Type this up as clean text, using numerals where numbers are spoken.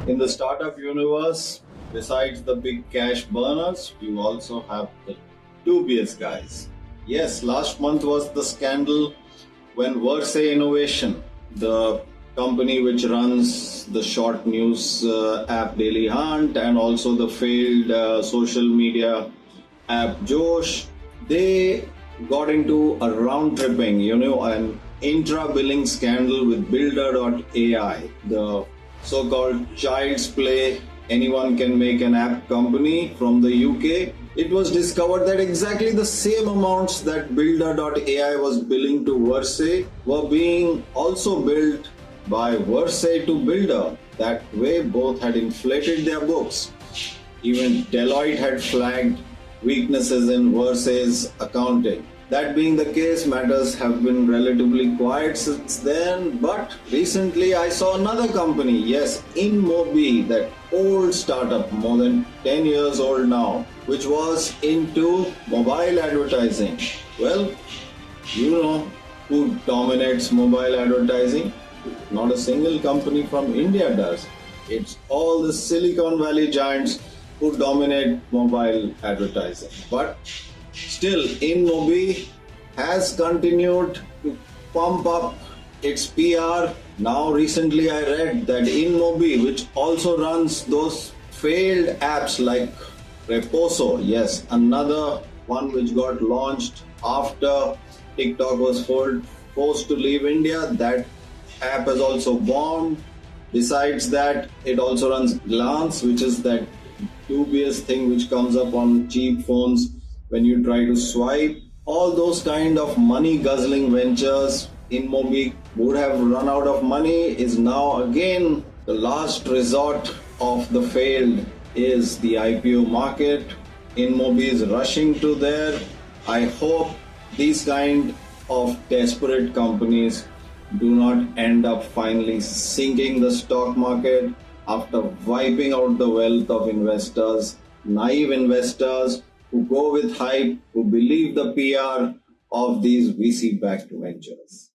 In the startup universe, besides the big cash burners, you also have the dubious guys. Yes, last month was the scandal when Verse Innovation, the company which runs the short news app Daily Hunt and also the failed social media app Josh, they got into a round tripping, an intra billing scandal with Builder.ai, the so called child's play. Anyone can make an app company from the UK. It was discovered that exactly the same amounts that Builder.ai was billing to Verse were being also billed by Verse to Builder. That way, both had inflated their books. Even Deloitte had flagged weaknesses in Verse's accounting. That being the case, matters have been relatively quiet since then, but recently I saw another company, yes, InMobi, that old startup, more than 10 years old now, which was into mobile advertising. Well, you know who dominates mobile advertising? Not a single company from India does. It's all the Silicon Valley giants who dominate mobile advertising. But still, InMobi has continued to pump up its PR. Now, recently I read that InMobi, which also runs those failed apps like Reposo, yes, another one which got launched after TikTok was forced to leave India, that app has also bombed. Besides that, it also runs Glance, which is that dubious thing which comes up on cheap phones when you try to swipe. All those kind of money guzzling ventures, InMobi would have run out of money, is now again the last resort of the failed is the IPO market. InMobi is rushing to there. I hope these kind of desperate companies do not end up finally sinking the stock market after wiping out the wealth of investors, naive investors who go with hype, who believe the PR of these VC-backed ventures.